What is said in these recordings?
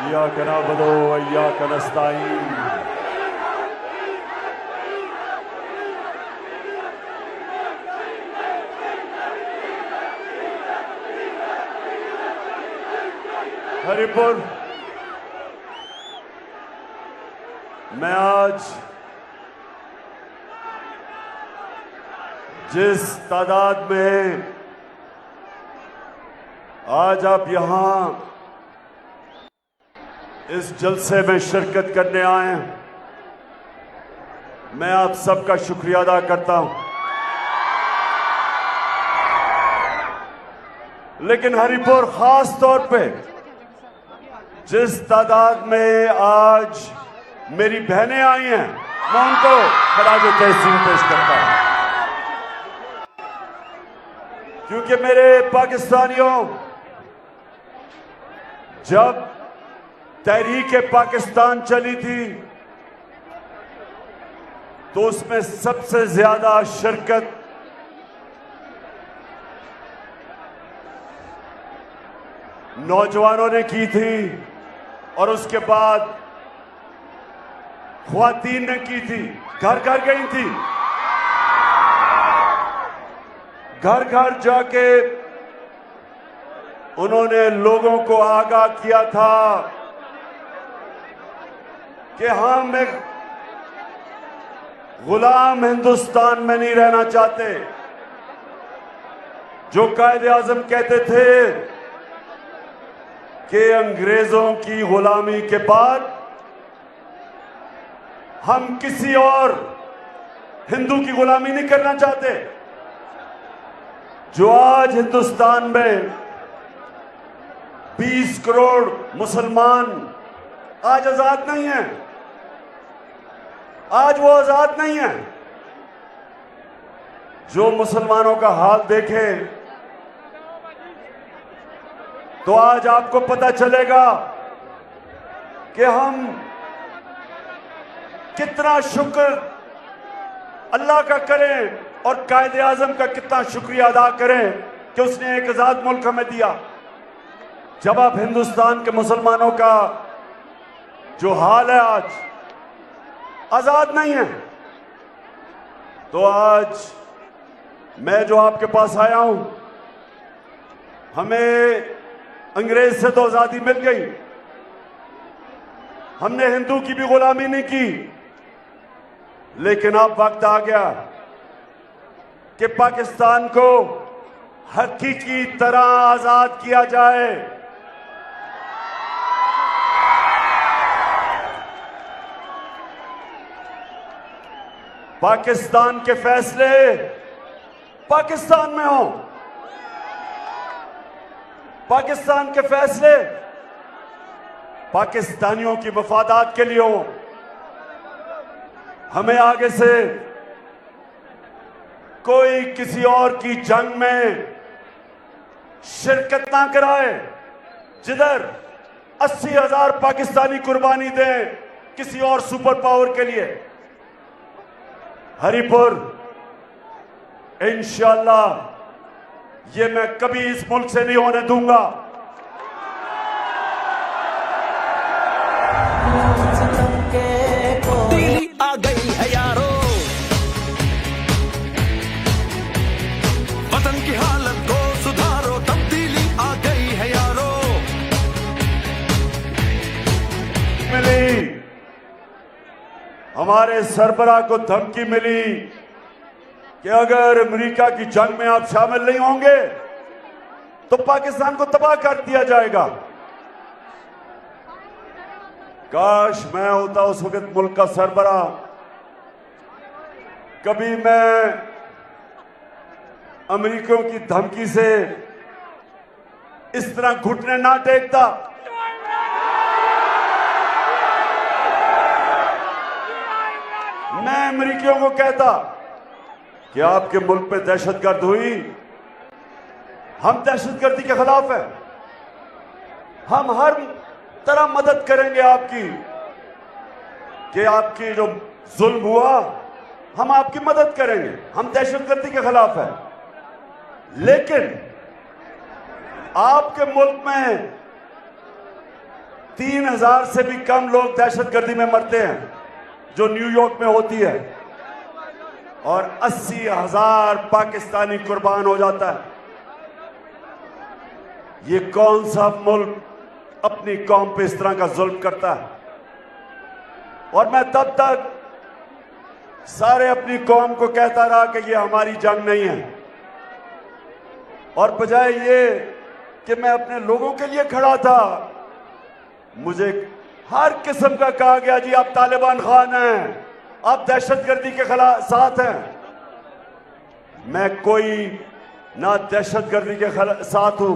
इय्याका नअबुदु व इय्याका नस्तईन। हरिपुर, मैं आज जिस तादाद में आज आप यहां इस जलसे में शिरकत करने आए हैं, मैं आप सबका शुक्रिया अदा करता हूं। लेकिन हरिपुर, खास तौर पे जिस तादाद में आज मेरी बहनें आई हैं, मैं उनको खराज तहसीन पेश करता हूं। क्योंकि मेरे पाकिस्तानियों, जब तहरीक-ए-पाकिस्तान चली थी तो उसमें सबसे ज्यादा शिरकत नौजवानों ने की थी और उसके बाद ख्वातीन ने की थी। घर घर गई थी, घर घर जाके उन्होंने लोगों को आगाह किया था कि हम एक गुलाम हिंदुस्तान में नहीं रहना चाहते। जो कायदे-आज़म कहते थे कि अंग्रेजों की गुलामी के बाद हम किसी और हिंदू की गुलामी नहीं करना चाहते। जो आज हिंदुस्तान में 20 करोड़ मुसलमान आज आजाद नहीं हैं, आज वो आजाद नहीं है। जो मुसलमानों का हाल देखे तो आज आपको पता चलेगा कि हम कितना शुक्र अल्लाह का करें और कायदे-आज़म का कितना शुक्रिया अदा करें कि उसने एक आजाद मुल्क हमें दिया। जब आप हिंदुस्तान के मुसलमानों का जो हाल है, आज आजाद नहीं है, तो आज मैं जो आपके पास आया हूं, हमें अंग्रेज से तो आजादी मिल गई, हमने हिंदू की भी गुलामी नहीं की, लेकिन अब वक्त आ गया कि पाकिस्तान को हकीकी तरह आजाद किया जाए। पाकिस्तान के फैसले पाकिस्तान में हो, पाकिस्तान के फैसले पाकिस्तानियों की वफादात के लिए हो। हमें आगे से कोई किसी और की जंग में शिरकत ना कराए, जिधर 80,000 पाकिस्तानी कुर्बानी दें किसी और सुपर पावर के लिए। हरिपुर, इंशाअल्लाह ये मैं कभी इस मुल्क से नहीं होने दूंगा। तब्दीली आ गई है यारो, वतन की हालत को सुधारो। तब्दीली आ गई है यारो। मिली, हमारे सरबराह को धमकी मिली कि अगर अमेरिका की जंग में आप शामिल नहीं होंगे तो पाकिस्तान को तबाह कर दिया जाएगा। काश मैं होता उस वक्त मुल्क का सरबराह, कभी मैं अमेरिकियों की धमकी से इस तरह घुटने ना टेकता। मैं अमेरिकियों को कहता कि आपके मुल्क पे दहशतगर्द हुई, हम दहशतगर्दी के खिलाफ है, हम हर तरह मदद करेंगे आपकी, कि आपकी जो जुल्म हुआ हम आपकी मदद करेंगे, हम दहशतगर्दी के खिलाफ है। लेकिन आपके मुल्क में 3000 से भी कम लोग दहशतगर्दी में मरते हैं जो न्यूयॉर्क में होती है, और 80,000 पाकिस्तानी कुर्बान हो जाता है। ये कौन सा मुल्क अपनी कौम पे इस तरह का जुल्म करता है? और मैं तब तक सारे अपनी कौम को कहता रहा कि ये हमारी जंग नहीं है, और बजाय ये कि मैं अपने लोगों के लिए खड़ा था, मुझे हर किस्म का कहा गया जी आप तालिबान खान हैं, आप दहशतगर्दी के खिलाफ साथ हैं। मैं कोई ना दहशतगर्दी के साथ हूं,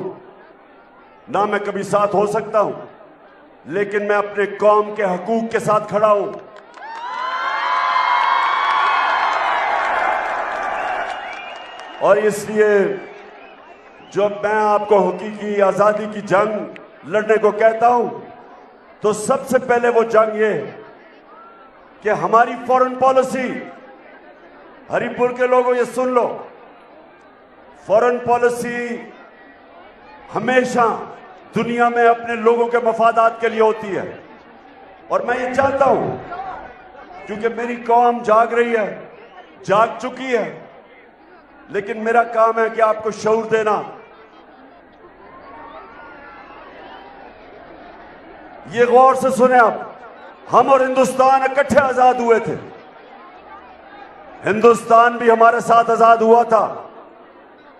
ना मैं कभी साथ हो सकता हूं, लेकिन मैं अपने कौम के हकूक के साथ खड़ा हूं। और इसलिए जब मैं आपको हकीकी आजादी की जंग लड़ने को कहता हूं, तो सबसे पहले वो जंग ये कि हमारी फॉरेन पॉलिसी, हरिपुर के लोगों ये सुन लो, फॉरेन पॉलिसी हमेशा दुनिया में अपने लोगों के मफादात के लिए होती है। और मैं ये चाहता हूं, क्योंकि मेरी कौम जाग रही है, जाग चुकी है, लेकिन मेरा काम है कि आपको शऊर देना। ये गौर से सुने आप, हम और हिंदुस्तान इकट्ठे आजाद हुए थे। हिंदुस्तान भी हमारे साथ आजाद हुआ था।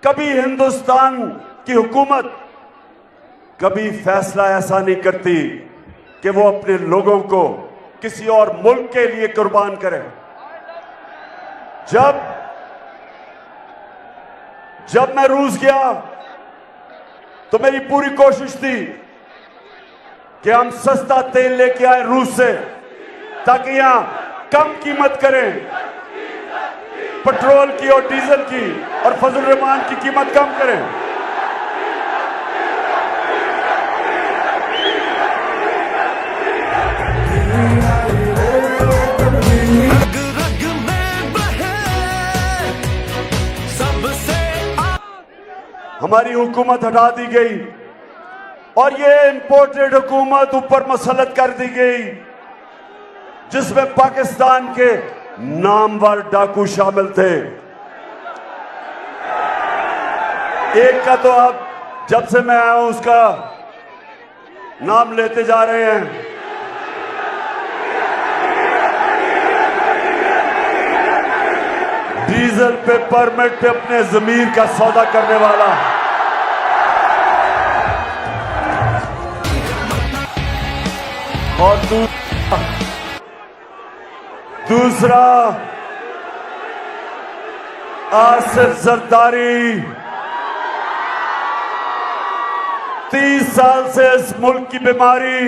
कभी हिंदुस्तान की हुकूमत कभी फैसला ऐसा नहीं करती कि वो अपने लोगों को किसी और मुल्क के लिए कुर्बान करे। जब मैं रूस गया तो मेरी पूरी कोशिश थी कि हम सस्ता तेल लेके आए रूस से, ताकि यहां कम कीमत करें पेट्रोल की और डीजल की, और फजल रहमान की कीमत कम करें। रग रग में बहे सबसे हमारी हुकूमत हटा दी गई और ये इंपोर्टेड हुकूमत ऊपर मसलत कर दी गई, जिसमें पाकिस्तान के नामवर डाकू शामिल थे। एक का तो अब जब से मैं आया हूं उसका नाम लेते जा रहे हैं। डीजल पे परमिट पे अपने जमीर का सौदा करने वाला। और दूसरा आसिफ जरदारी, 30 साल से इस मुल्क की बीमारी,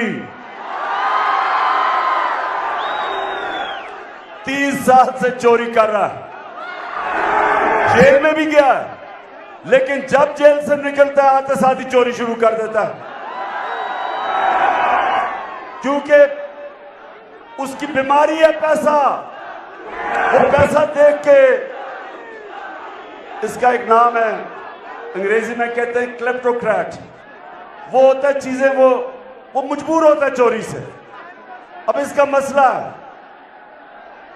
30 साल से चोरी कर रहा है, जेल में भी गया है, लेकिन जब जेल से निकलता है आते साथ ही चोरी शुरू कर देता है, क्योंकि उसकी बीमारी है पैसा। वो पैसा देख के, इसका एक नाम है अंग्रेजी में कहते हैं क्लेप्टोक्रेट, वो होता है चीजें वो मजबूर होता है चोरी से। अब इसका मसला है,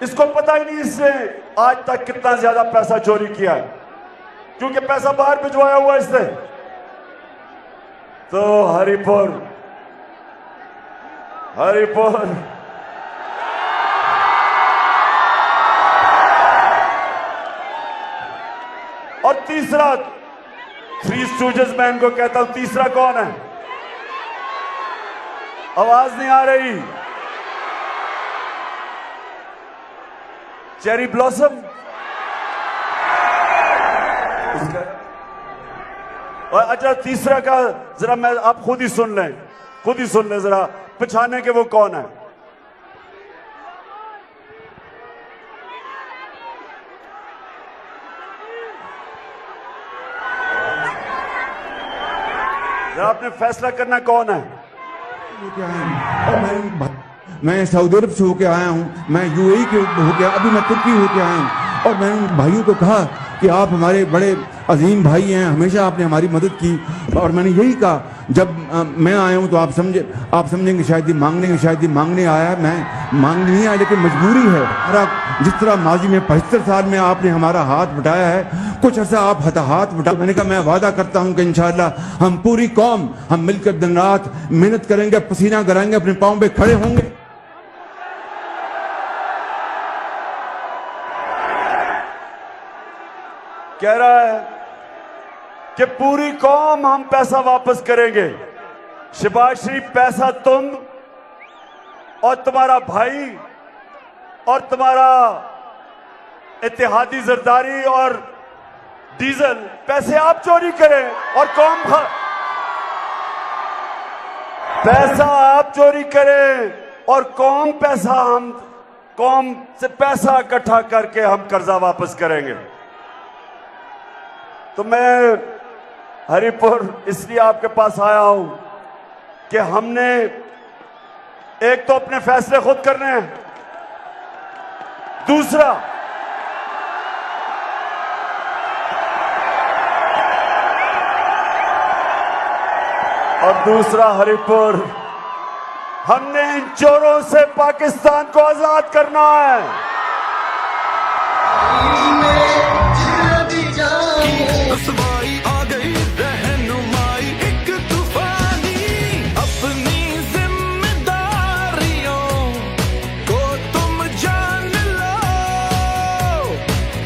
इसको पता ही नहीं इसने आज तक कितना ज्यादा पैसा चोरी किया है, क्योंकि पैसा बाहर भिजवाया हुआ इसने। तो हरिपुर और तीसरा, थ्री स्टूजेस मैं इनको कहता हूं, तीसरा कौन है? आवाज नहीं आ रही। Cherry blossom. और अच्छा, तीसरा का जरा मैं आप खुद ही सुन लें जरा पहचाने के वो कौन है। जरा आपने फैसला करना कौन है। और मैं सऊदी अरब से होके आया हूँ, मैं यूएई के होके, अभी मैं तुर्की होके आया हूँ, और मैंने उन भाइयों को कहा कि आप हमारे बड़े अजीम भाई हैं, हमेशा आपने हमारी मदद की, और मैंने यही कहा जब मैं आया हूं तो आप समझेंगे शायद ये मांगने आया है। मैं मांगने नहीं आया, लेकिन मजबूरी है। जिस तरह माजी में 75 साल में आपने हमारा हाथ बटाया है, कुछ ऐसा आप हाथ बटा। मैंने कहा मैं वादा करता हूं कि इंशाअल्लाह हम पूरी कौम हम मिलकर दिन रात मेहनत करेंगे, पसीना कराएंगे, अपने पांव पे खड़े होंगे। कह रहा है कि पूरी कौम हम पैसा वापस करेंगे। शहबाज शरीफ, पैसा तुम और तुम्हारा भाई और तुम्हारा इत्तेहादी जरदारी और डीजल पैसे आप चोरी करें और पैसा आप चोरी करें और कौम से पैसा इकट्ठा करके हम कर्जा वापस करेंगे। तो मैं हरिपुर इसलिए आपके पास आया हूं कि हमने एक तो अपने फैसले खुद करने हैं, दूसरा हरिपुर, हमने इन चोरों से पाकिस्तान को आजाद करना है। रसवाई आ गई, रहनुमाई एक तूफानी, अपनी जिम्मेदारियों को तुम जान लो,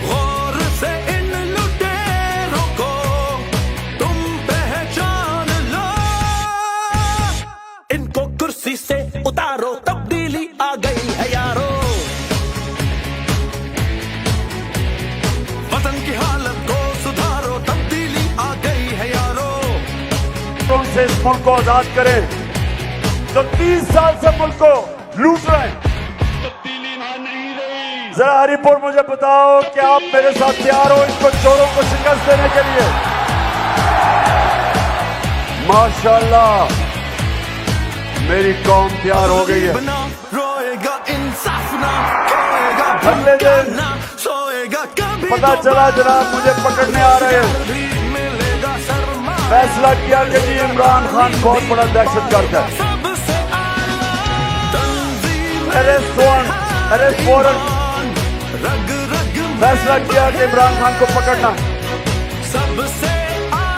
गौर से इन लुटेरों को तुम पहचान लो। इनको कुर्सी से उतारो, तब्दीली आ गई है यारो। वतन की हालत को सुधारो, तब्दीली आ गई है यारो। से इस मुल्क को आजाद करें जो 30 साल से मुल्क को लूट रहे हैं। तब्दीली नहीं रही। जरा हरिपुर मुझे बताओ कि आप मेरे साथ तैयार हो इनको चोरों को शिकस्त देने के लिए? माशाल्लाह मेरी कौम तैयार हो गई है। रोएगा इंसाफ ना, रोएगा अगले दिन ना, सोएगा कभी पता चला जनाब मुझे पकड़ने आ रहे हैं। मिलेगा शर्मा, फैसला किया कि जी इमरान खान बहुत बड़ा दहशतगर्द है। सबसे आला तंजीम अरेस्ट वारंट, रग रग फैसला किया कि इमरान खान को पकड़ना। सबसे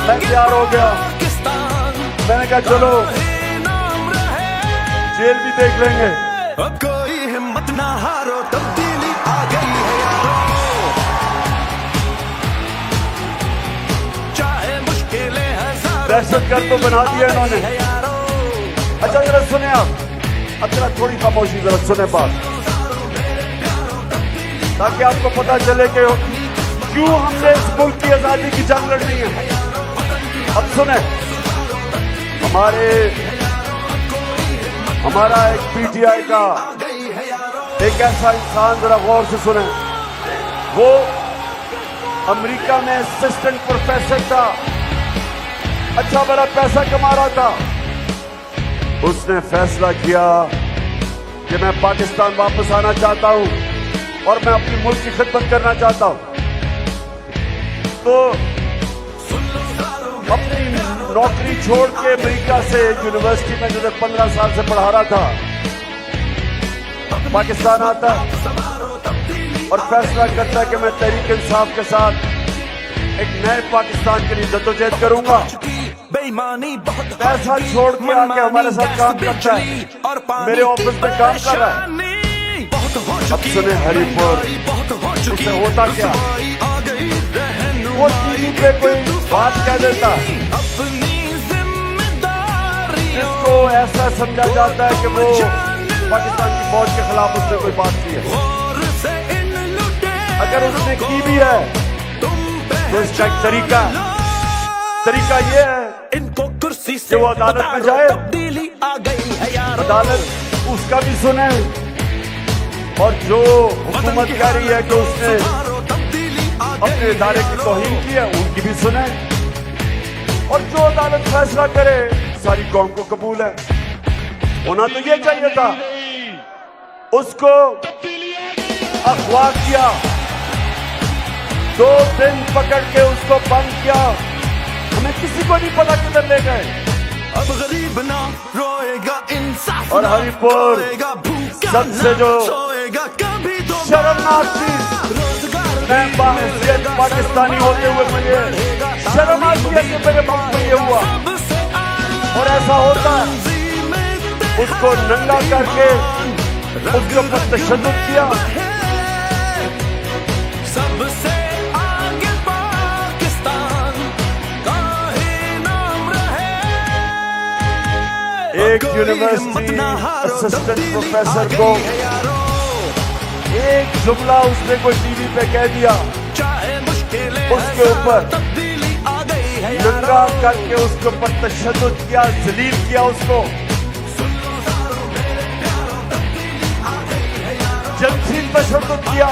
मैं तैयार हो गया। पाकिस्तान मैंने कहा चलो नाम रहे। जेल भी देख लेंगे। अब कोई हिम्मत ना हारो, तब्दीली आ गई है यारो। चाहे मुश्किलें हजारों, दहशतगर्द तो बना दिया इन्होंने। है यारो। अच्छा जरा सुने आप, अब जरा थोड़ी खामोशी, जरा सुने बात, ताकि आपको पता चले कि क्यों हमने इस मुल्क की आजादी की जंग लड़नी है। अब सुने, हमारा एक पीटीआई का एक ऐसा इंसान, जरा गौर से सुने, वो अमेरिका में असिस्टेंट प्रोफेसर था, अच्छा बड़ा पैसा कमा रहा था। उसने फैसला किया कि मैं पाकिस्तान वापस आना चाहता हूं और मैं अपनी मुल्क की खिदमत करना चाहता हूं। तो अपनी नौकरी छोड़ के अमेरिका से यूनिवर्सिटी में जो 15 साल से पढ़ा रहा था, पाकिस्तान आता और फैसला करता है कि मैं तहरीक इंसाफ के साथ एक नए पाकिस्तान के लिए जद्दोजहद करूंगा। बेईमानी बहुत पैसा छोड़ के आके हमारे साथ काम करता है, मेरे ऑफिस में काम कर रहा है। अब सुने हरिपुर, उसे होता क्या, वो टीवी पे कोई बात कह देता, जिसको ऐसा समझा जाता है कि वो पाकिस्तान की फौज के खिलाफ उसने कोई बात की है। अगर उसने की भी है तो इसका एक तरीका ये है कि वो अदालत में जाए, अदालत उसका भी सुने, और जो हुकूमत कह रही है कि उसने अपने इदारे की तौहीन की है उनकी भी सुने, और जो अदालत फैसला करे सारी कौम को कबूल है। होना तो ये चाहिए था। उसको अगवा किया, 2 दिन पकड़ के उसको बंद किया, हमें किसी को नहीं पता किधर ले गए। अब गरीब ना रोएगा, इंसाफ और ना हरिपुर रोएगा, भूखा सबसे ना जो सोएगा कभी तो शर्मनाक चीज, मैं बाहसियत पाकिस्तानी होते हुए मुझे शर्म आती है कि मेरे मुल्क में ये हुआ। और ऐसा होता है, उसको नंगा करके उसके ऊपर तशद्दुद किया। सबसे आगे पाकिस्तान का ही नाम रहे। एक यूनिवर्सिटी असिस्टेंट प्रोफेसर को एक जुमला उसने कोई टीवी पे कह दिया, उसके ऊपर नंगा करके उसके ऊपर तशद्दुद किया, जलील किया, उसको जंसी तशद्दुद किया।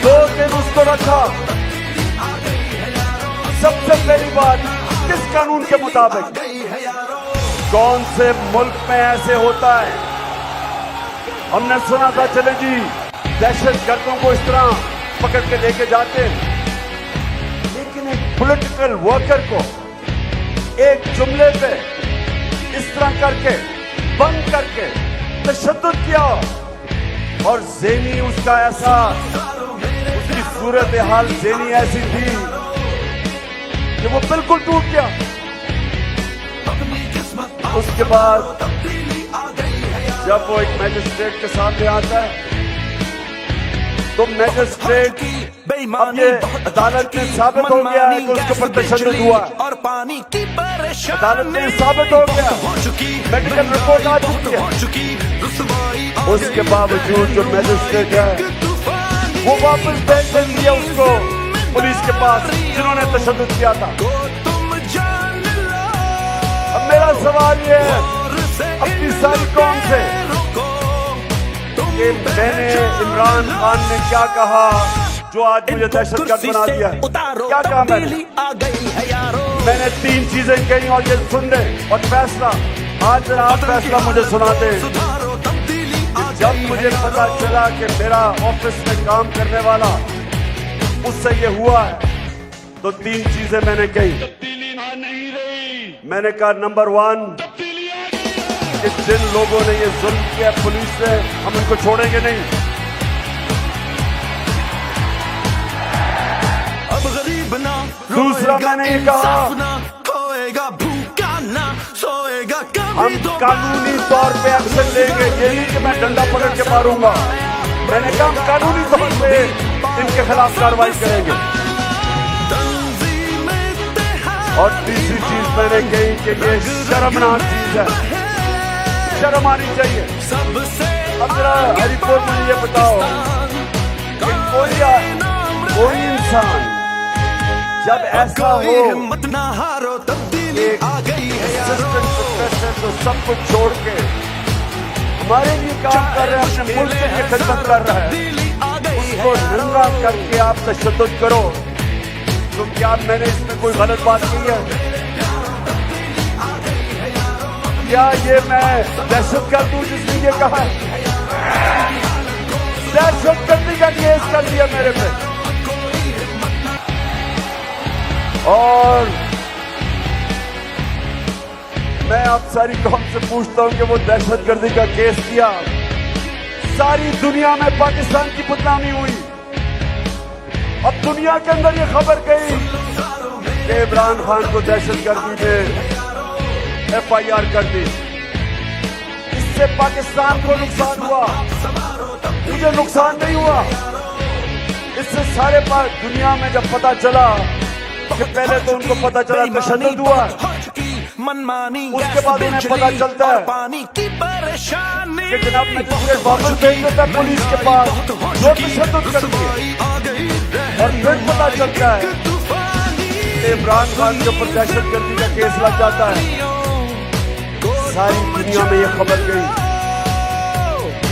2 दिन उसको रखा। सबसे पहली बात, किस कानून के मुताबिक? कौन से मुल्क में ऐसे होता है? हमने सुना था, चले जी दहशत गर्दों को इस तरह पकड़ के लेके जाते हैं, लेकिन एक पॉलिटिकल वर्कर को एक जुमले पे इस तरह करके बंद करके तशद्दुद किया। और ज़ेनी उसका ऐसा, उसकी सूरत हाल ज़ेनी ऐसी थी कि वो बिल्कुल टूट गया। उसके बाद जब वो एक मैजिस्ट्रेट के सामने आता है तो मैजिस्ट्रेट अब ये अदालत में साबित हो गया है कि उसके ऊपर तशद्दुद हुआ है। और पानी की अदालत में साबित हो गया, मेडिकल रिपोर्ट आ चुकी है। उसके बावजूद जो मैजिस्ट्रेट है वो वापस भेज दिया उसको पुलिस के पास जिन्होंने तशद्दुद किया था। अब मेरा सवाल ये है अपनी सारी कौम से कि मैंने इमरान खान ने क्या कहा जो आज मुझे दहशतगर्द बना दिया है? क्या कहा मैंने 3 चीजें कही और ये सुन ले। और फैसला, आज जरा आप फैसला मुझे सुनाते हैं। जब मुझे पता चला कि मेरा ऑफिस में काम करने वाला उससे ये हुआ है तो 3 चीजें मैंने कही। मैंने कहा नंबर 1 कि जिन लोगों ने ये जुल्म किया पुलिस से, हम उनको छोड़ेंगे नहीं। अब गरीब ना दूसरा मैंने ये कहा खोएगा, भूखा ना सोएगा हम कानूनी तौर पे एक्शन लेंगे, ये नहीं कि मैं डंडा पकड़ के मारूंगा। मैंने कहा हम कानूनी तौर पे इनके खिलाफ कार्रवाई करेंगे। और तीसरी चीज मैंने कही कि ये शर्मनाक चीज है, शर्म आनी चाहिए। अब जरा हरिपुर मुझे ये बताओ कि कोई इंसान जब ऐसा हो एक असिस्टेंट प्रोफेसर तो सब कुछ छोड़ के हमारे लिए काम कर रहे हैं, अपने मुल्क के लिए खिदमत कर रहा है, उसको नंगा करके आप तशद्दुद करो, तो क्या मैंने इसमें कोई गलत बात की है? क्या ये मैं दहशतगर्द हूं जिसने ये कहा? दहशतगर्दी का केस कर दिया मेरे पे। और मैं आप सारी कौम से पूछता हूं कि वो दहशतगर्दी का केस किया, सारी दुनिया में पाकिस्तान की बदनामी हुई। अब दुनिया के अंदर ये खबर गई कि इमरान खान को दहशतगर्दी में FIR कर दी। इससे पाकिस्तान को नुकसान हुआ, मुझे नुकसान नहीं हुआ। इससे सारे दुनिया में जब पता चला कि पहले तो उनको पता चला तशद्दुद हुआ, उसके बाद उन्हें पता चलता है कि जनाब मैजिस्ट्रेट वापस भेज देता है पुलिस के पास जो तशद्दुद करती है। और फिर पता चलता है कि इमरान खान के ऊपर दहशतगर्दी का केस लग जाता है। सारी दुनिया में ये खबर गई।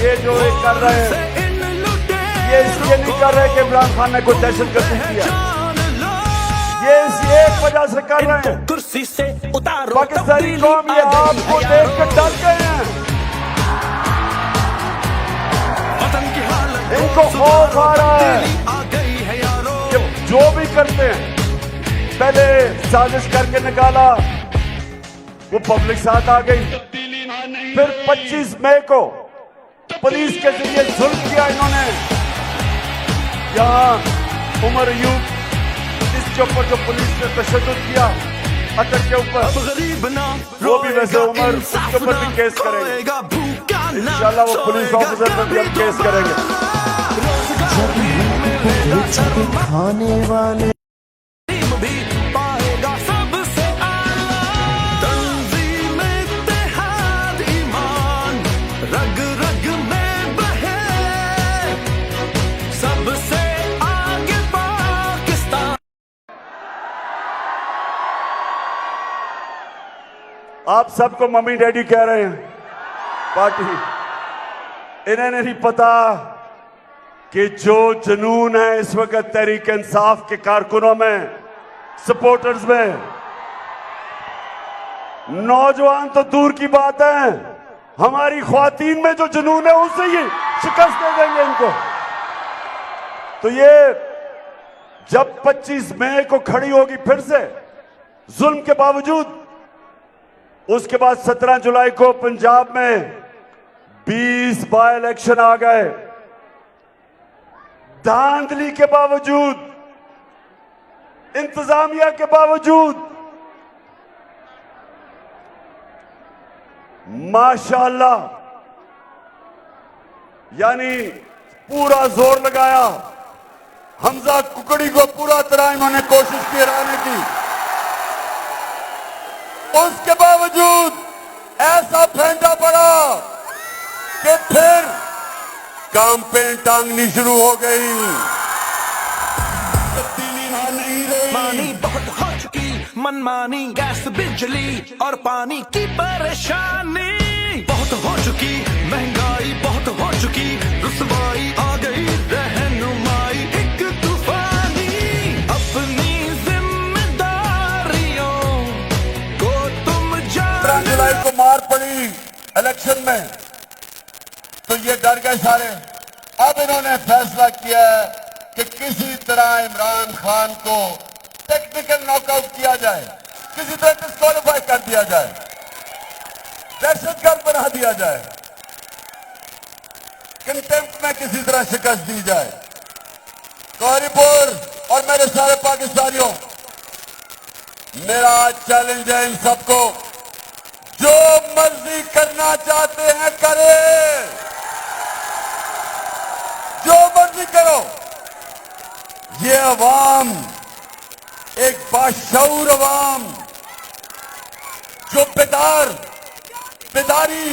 ये जो एक कर रहे हैं ये इसलिए नहीं कर रहे कि इमरान खान ने कोई दहशतगर्दी किया, ये इस एक वजह से कर रहे हैं कुर्सी से उतारो पाकिस्तानी कौम ये आपको देख कर डर गए हैं। इनको खौफ आ रहा है कि जो भी करते हैं पहले साजिश करके निकाला, वो पब्लिक साथ आ गई। फिर 25 मई को पुलिस के जरिए जुल्म किया इन्होंने। यहाँ उमर अयूब, इसके ऊपर जो पुलिस ने तशद्दुद किया अटक के ऊपर, वो भी वैसे उमर उसके ऊपर भी केस करेंगे इंशाल्लाह। वो पुलिस ऑफिसर पर भी हम केस करेंगे। खाने वाले भी पाएगा सबसे आला, तंजीम इत्तेहाद ईमान रग रग में बहे, सबसे आगे पाकिस्तान। आप सबको मम्मी डैडी कह रहे हैं पार्टी, इन्हें नहीं पता कि जो जुनून है इस वक्त तहरीक इंसाफ के कारकुनों में, सपोर्टर्स में, नौजवान तो दूर की बात है, हमारी ख्वातीन में जो जुनून है उससे ही शिकस्त दे देंगे इनको। तो ये जब 25 मई को खड़ी होगी फिर से जुल्म के बावजूद, उसके बाद 17 जुलाई को पंजाब में 20 बाय इलेक्शन आ गए, धांधली के बावजूद, इंतजामिया के बावजूद माशाअल्लाह, यानी पूरा जोर लगाया। हमजा कुकड़ी को पूरा तरह इन्होंने कोशिश की हराने की, उसके बावजूद ऐसा फेंटा पड़ा कि फिर कैंपेन टांगनी शुरू हो गई। मानी बहुत हो चुकी मनमानी, गैस बिजली और पानी की परेशानी बहुत हो चुकी, महंगाई बहुत हो चुकी, रुसवाई आ गई, रहनुमाई एक तूफानी, अपनी जिम्मेदारियों को तुम 15 जुलाई को मार पड़ी इलेक्शन में, तो ये डर गए सारे। अब इन्होंने फैसला किया है कि किसी तरह इमरान खान को टेक्निकल नॉकआउट किया जाए, किसी तरह डिस्क्वालीफाई कर दिया जाए, दहशतगर्द बना दिया जाए, कंटेम्प्ट में किसी तरह शिकस्त दी जाए। कौरीपुर और मेरे सारे पाकिस्तानियों, मेरा चैलेंज है इन सबको, जो मर्जी करना चाहते हैं करें, जो मर्जी करो। ये अवाम एक बाशऊर अवाम, जो बेदारी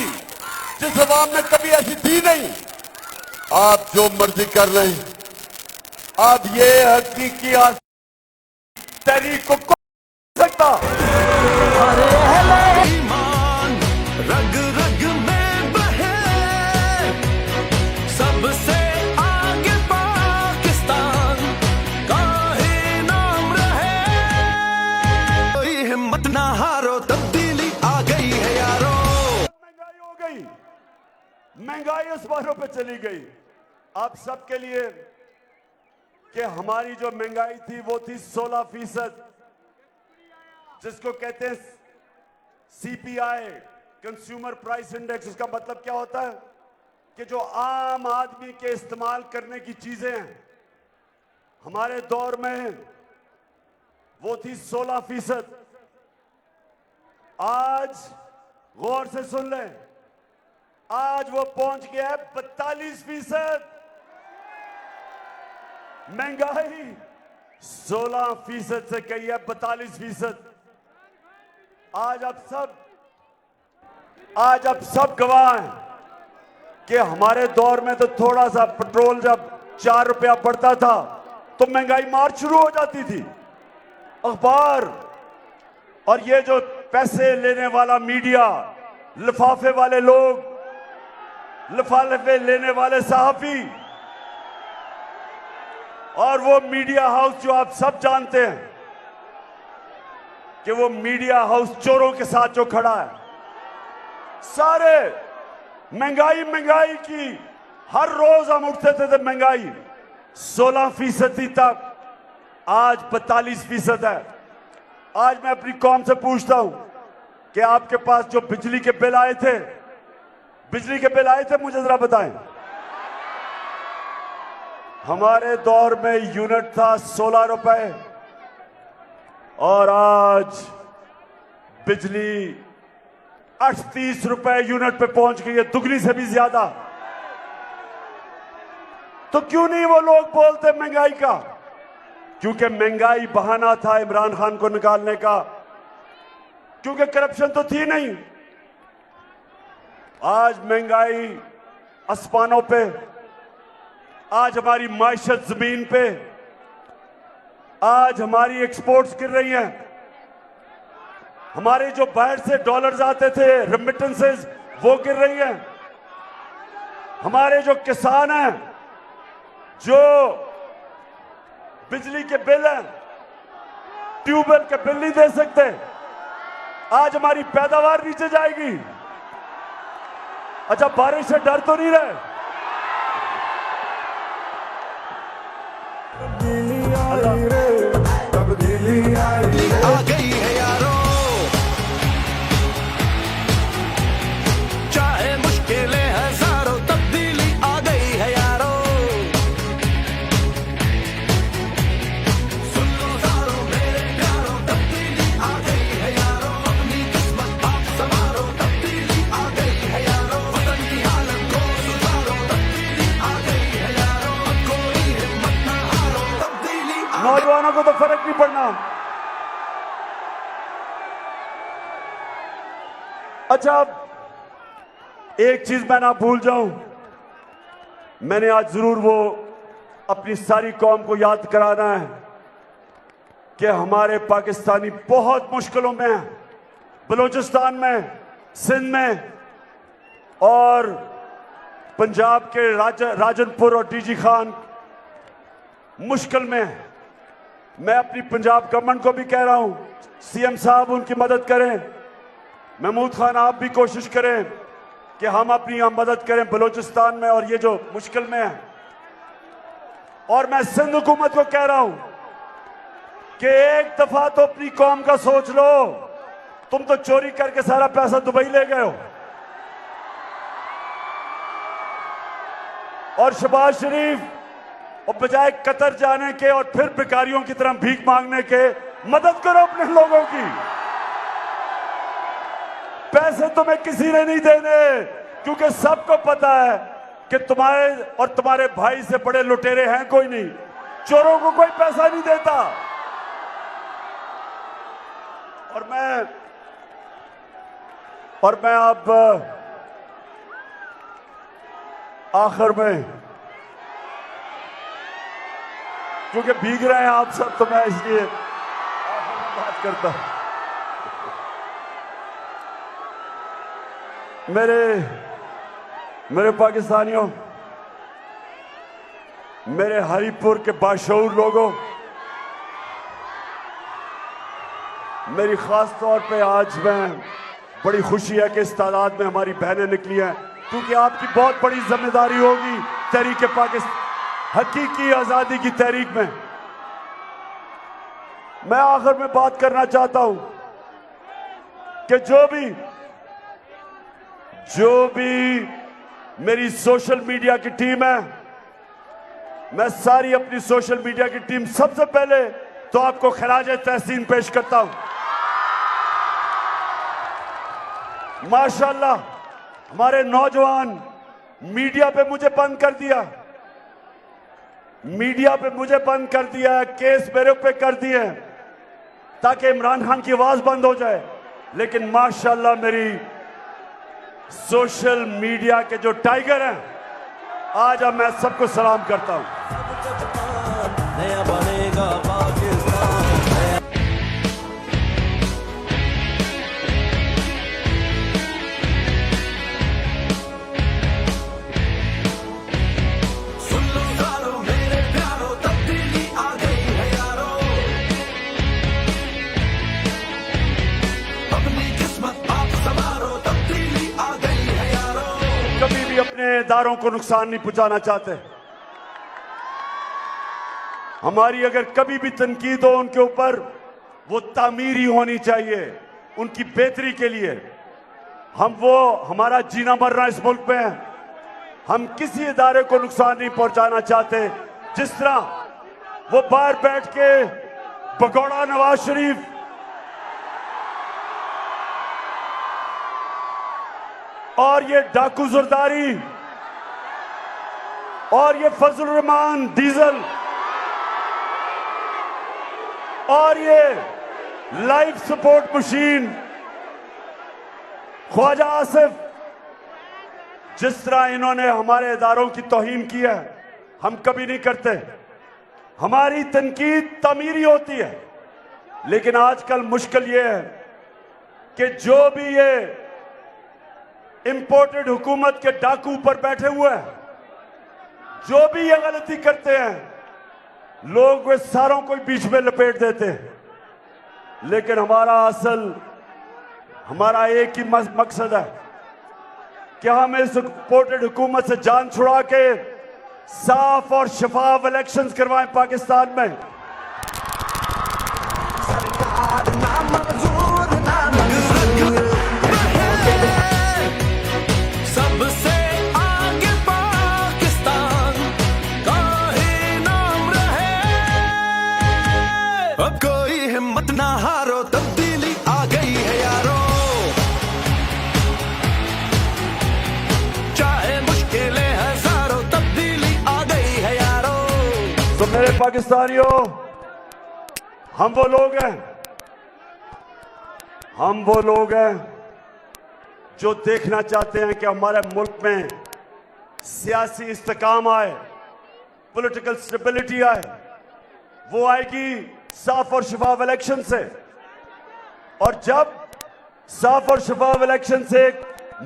जिस अवाम में कभी ऐसी थी नहीं। आप जो मर्जी कर रहे हैं, अब ये हकीकी तहरीक को सकता। ईमान रग रग में बहे, सबसे आगे पाकिस्तान का ही नाम रहे। कोई हिम्मत ना हारो, तब्दीली आ गई है यारो। महंगाई हो गई, महंगाई आसमानों पे चली गई। आप सबके लिए कि हमारी जो महंगाई थी वो थी 16%, जिसको कहते हैं CPI, कंज्यूमर प्राइस इंडेक्स। उसका मतलब क्या होता है कि जो आम आदमी के इस्तेमाल करने की चीजें हैं, हमारे दौर में वो थी 16%। आज गौर से सुन लें, आज वो पहुंच गया है 42%। महंगाई 16% से कही है 42%। आज अब सब गवाह हैं कि हमारे दौर में तो थोड़ा सा पेट्रोल जब 4 रुपया पड़ता था तो महंगाई मार शुरू हो जाती थी। अखबार और ये जो पैसे लेने वाला मीडिया, लिफाफे वाले लोग, लिफाफे लेने वाले सहाफी, और वो मीडिया हाउस जो आप सब जानते हैं कि वो मीडिया हाउस चोरों के साथ जो खड़ा है, सारे महंगाई की, हर रोज हम उठते थे तो महंगाई 16% तक, आज 42% है। आज मैं अपनी कौम से पूछता हूं कि आपके पास जो बिजली के बिल आए थे, मुझे जरा बताएं। हमारे दौर में यूनिट था 16 रुपए और आज बिजली 38 रुपए यूनिट पे पहुंच गई है, दुगनी से भी ज्यादा। तो क्यों नहीं वो लोग बोलते महंगाई का? क्योंकि महंगाई बहाना था इमरान खान को निकालने का, क्योंकि करप्शन तो थी नहीं। आज महंगाई आसमानों पे, आज हमारी माइशत जमीन पे, आज हमारी एक्सपोर्ट्स गिर रही हैं। हमारे जो बाहर से डॉलर्स आते थे, रेमिटेंसेस, वो गिर रही हैं। हमारे जो किसान हैं, जो बिजली के बिल हैं, ट्यूबवेल के बिल नहीं दे सकते, आज हमारी पैदावार नीचे जाएगी। अच्छा, बारिश से डर तो नहीं रहे? आ गई है यारो, चाहे मुश्किलें हजारों, तब्दीली आ गई है यारो। सुन लो सारो मेरे प्यारो, तब्दीली आ गई है यारो। अपनी किस्मत आप संवारो, तब्दीली आ गई है यारो। वतन की हालत को सुधारो, तब्दीली आ गई है यारो। अब कोई हिम्मत ना हारो, तब्दीली नौजवानों को तो फर्क नहीं पड़ना। अच्छा, अब एक चीज मैं ना भूल जाऊं, मैंने आज जरूर वो अपनी सारी कौम को याद कराना है कि हमारे पाकिस्तानी बहुत मुश्किलों में हैं। बलूचिस्तान में, सिंध में और पंजाब के राजनपुर और डीजी खान मुश्किल में हैं। मैं अपनी पंजाब गवर्नमेंट को भी कह रहा हूं, सीएम साहब उनकी मदद करें। महमूद खान, आप भी कोशिश करें कि हम अपनी मदद करें बलूचिस्तान में और ये जो मुश्किल में है। और मैं सिंध हुकूमत को कह रहा हूं कि एक दफा तो अपनी कौम का सोच लो। तुम तो चोरी करके सारा पैसा दुबई ले गए हो, और शहबाज शरीफ और बजाय कतर जाने के और फिर भिखारियों की तरह भीख मांगने के, मदद करो अपने लोगों की। पैसे तुम्हें किसी ने नहीं देने, क्योंकि सबको पता है कि तुम्हारे और तुम्हारे भाई से बड़े लुटेरे हैं कोई नहीं। चोरों को कोई पैसा नहीं देता। और मैं अब आखिर में, क्योंकि भीग रहे हैं आप सब, तो मैं इसलिए आखिर में बात करता हूं। मेरे पाकिस्तानियों, मेरे हरिपुर के बाशऊर लोगों, मेरी खास तौर पे आज मैं बड़ी खुशी है कि इस तादाद में हमारी बहनें निकली हैं, क्योंकि आपकी बहुत बड़ी जिम्मेदारी होगी तहरीक पाकिस्तान, हकीकी आजादी की तहरीक में। मैं आखिर में बात करना चाहता हूं कि जो भी मेरी सोशल मीडिया की टीम है, मैं सारी अपनी सोशल मीडिया की टीम सबसे पहले तो आपको खराज तहसीन पेश करता हूं। माशाल्लाह, हमारे नौजवान मीडिया पे मुझे बंद कर दिया, केस मेरे पे कर दिए ताकि इमरान खान की आवाज बंद हो जाए। लेकिन माशाल्लाह मेरी सोशल मीडिया के जो टाइगर हैं, आज अब मैं सबको सलाम करता हूं। नया बनेगा पाकिस्तान। सुन लो सारो मेरे प्यारो, तब्दीली आ गई है यारो। अपनी किस्मत आप संवारो, तब्दीली आ गई है यारो। कभी भी अपने इदारों को नुकसान नहीं पहुंचाना चाहते। हमारी अगर कभी भी तनकीद हो उनके ऊपर, वो तामीरी होनी चाहिए उनकी बेहतरी के लिए। हमारा जीना मरना इस मुल्क में है। हम किसी इदारे को नुकसान नहीं पहुंचाना चाहते। जिस तरह वो बाहर बैठ के भगोड़ा नवाज शरीफ और ये डाकू जरदारी और ये फजल रहमान डीजल और ये life support machine Khawaja Asif, जिस तरह इन्होंने हमारे इदारों की तौहीन की है, हम कभी नहीं करते। हमारी तनकीद तामीरी होती है, लेकिन आजकल मुश्किल ये है कि जो भी ये इंपोर्टेड हुकूमत के डाकू ऊपर बैठे हुए हैं, जो भी ये गलती करते हैं, लोग वे सारों को बीच में लपेट देते हैं। लेकिन हमारा एक ही मकसद है कि हम इस इंपोर्टेड हुकूमत से जान छुड़ा के साफ और शफाफ इलेक्शंस करवाएं पाकिस्तान में। सबसे आगे पाकिस्तान का ही नाम रहे। अब कोई हिम्मत ना हारो, तब्दीली आ गई है यारो। चाहे मुश्किलें हजारों, तब्दीली आ गई है यारो। तो मेरे पाकिस्तानियों, हम वो लोग हैं जो देखना चाहते हैं कि हमारे मुल्क में सियासी इस्तेकाम आए, पॉलिटिकल स्टेबिलिटी आए। वो आएगी साफ और शफाफ इलेक्शन से, और जब साफ और शफाफ इलेक्शन से एक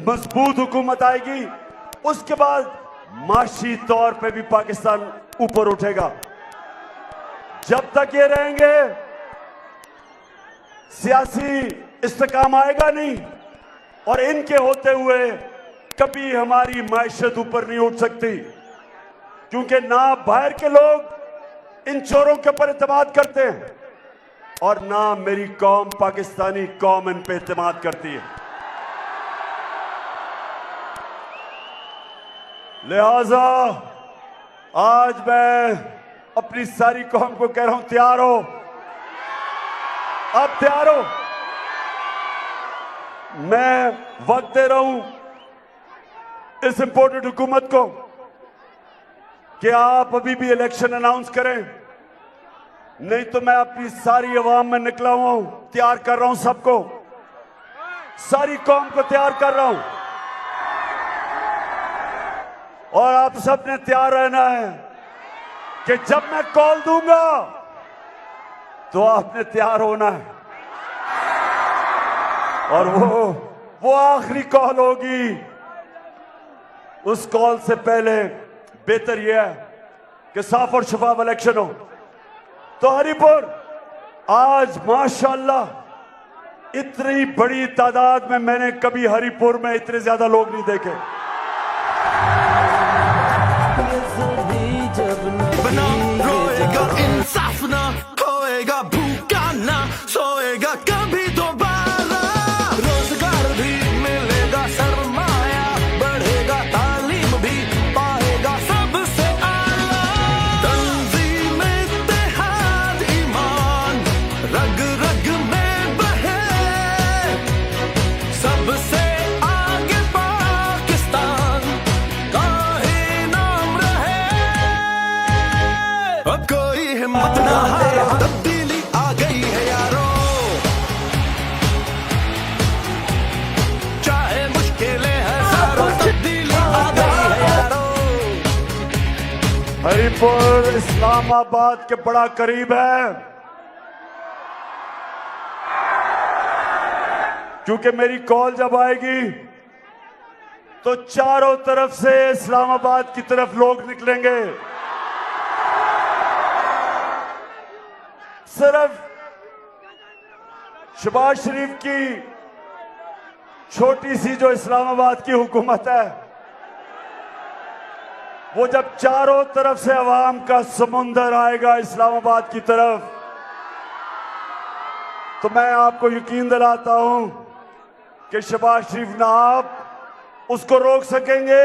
मजबूत हुकूमत आएगी, उसके बाद माशी तौर पे भी पाकिस्तान ऊपर उठेगा। जब तक ये रहेंगे, सियासी इस्तेकाम आएगा नहीं, और इनके होते हुए कभी हमारी मायशत ऊपर नहीं उठ सकती, क्योंकि ना बाहर के लोग इन चोरों के ऊपर एतमाद करते हैं और ना मेरी कौम, पाकिस्तानी कौम, इन पे एतमाद करती है। लिहाजा आज मैं अपनी सारी कौम को कह रहा हूं, तैयार हो? अब तैयार हो? मैं वक्त दे रहा हूं इस इंपोर्टेड हुकूमत को कि आप अभी भी इलेक्शन अनाउंस करें, नहीं तो मैं अपनी सारी अवाम में निकला हुआ हूं, तैयार कर रहा हूं सबको, सारी कौम को तैयार कर रहा हूं। और आप सब ने तैयार रहना है कि जब मैं कॉल दूंगा तो आपने तैयार होना है। और वो आखिरी कॉल होगी। उस कॉल से पहले बेहतर यह है कि साफ और शफाफ इलेक्शन हो। तो हरिपुर आज माशाअल्लाह इतनी बड़ी तादाद में मैंने कभी हरिपुर में इतने ज्यादा लोग नहीं देखे। बना रोएगा इंसाफ ना, खोएगा भूखा ना, सोएगा कभी दोबारा। रोजगार भी मिलेगा, सरमाया बढ़ेगा, तालीम भी पाएगा सबसे आला। तंजीम इत्तेहाद ईमान रग रग में बहे, सबसे आगे पाकिस्तान का ही नाम रहे। अब कोई हिम्मत ना हारो, तब्दीली आ गई है यारो। चाहे मुश्किलें हजारों, तब्दीली आ गई है यारो। हरिपुर इस्लामाबाद के बड़ा करीब है, क्योंकि मेरी कॉल जब आएगी तो चारों तरफ से इस्लामाबाद की तरफ लोग निकलेंगे। सिर्फ शहबाज शरीफ की छोटी सी जो इस्लामाबाद की हुकूमत है, वो जब चारों तरफ से अवाम का समुंदर आएगा इस्लामाबाद की तरफ, तो मैं आपको यकीन दिलाता हूं कि शहबाज शरीफ ना आप उसको रोक सकेंगे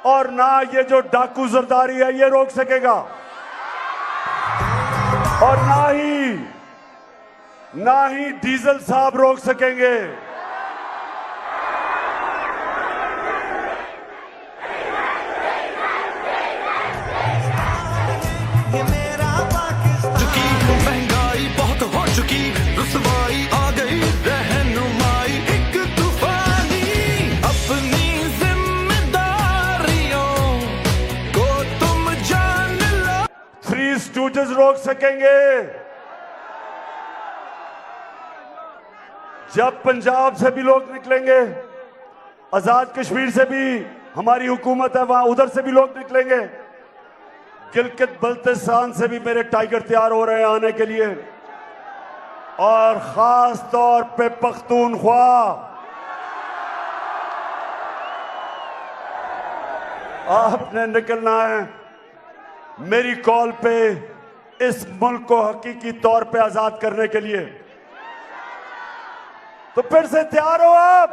और ना ये जो डाकू जरदारी है ये रोक सकेगा, और ना ही डीजल साहब रोक सकेंगे। चुकी महंगाई बहुत हो चुकी, रुसवाई आ गई रहनुमाई एक तूफानी, अपनी जिम्मेदारियों को तुम जान लो। थ्री स्टूडेंट्स रोक सकेंगे। जब पंजाब से भी लोग निकलेंगे, आजाद कश्मीर से भी हमारी हुकूमत है वहां, उधर से भी लोग निकलेंगे, गिलगित बल्तिस्तान से भी मेरे टाइगर तैयार हो रहे हैं आने के लिए, और खास तौर पे पख्तूनख्वा। आपने निकलना है मेरी कॉल पे इस मुल्क को हकीकी तौर पे आजाद करने के लिए। तो फिर से तैयार हो आप?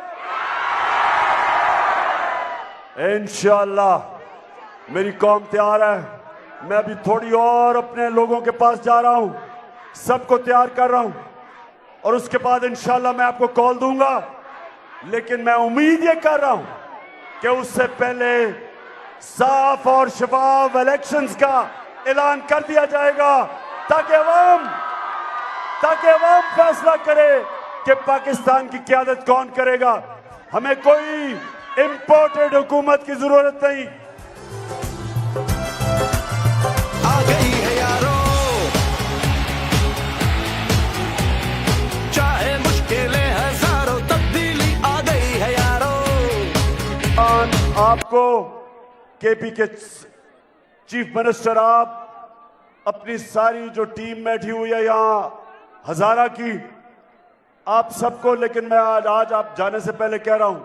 इंशाअल्लाह मेरी कौम तैयार है। मैं अभी थोड़ी और अपने लोगों के पास जा रहा हूं, सबको तैयार कर रहा हूं, और उसके बाद इंशाअल्लाह मैं आपको कॉल दूंगा। लेकिन मैं उम्मीद ये कर रहा हूं कि उससे पहले साफ और शफाफ इलेक्शंस का ऐलान कर दिया जाएगा, ताकि अवाम फैसला करे कि पाकिस्तान की क़यादत कौन करेगा। हमें कोई इंपोर्टेड हुकूमत की जरूरत नहीं। आ गई है यारो, चाहे मुश्किलें हजारों, तब्दीली आ गई है यारो। आपको केपी के चीफ मिनिस्टर, आप अपनी सारी जो टीम बैठी हुई है यहां हजारा की, आप सबको, लेकिन मैं आज आप जाने से पहले कह रहा हूं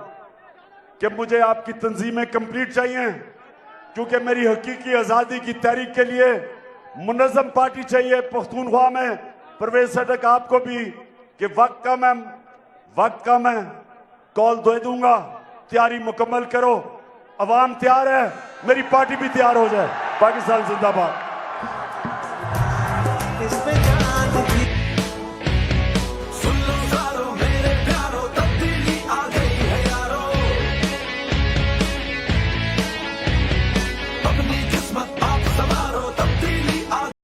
कि मुझे आपकी तंजीमें कंप्लीट चाहिए, क्योंकि मेरी हकीकी आज़ादी की तहरीक के लिए मुनज़्ज़म पार्टी चाहिए पख्तूनख्वा में। परवेज सटक आपको भी कि वक्त का मैं कॉल दे दूंगा, तैयारी मुकम्मल करो। अवाम तैयार है, मेरी पार्टी भी तैयार हो जाए। पाकिस्तान जिंदाबाद।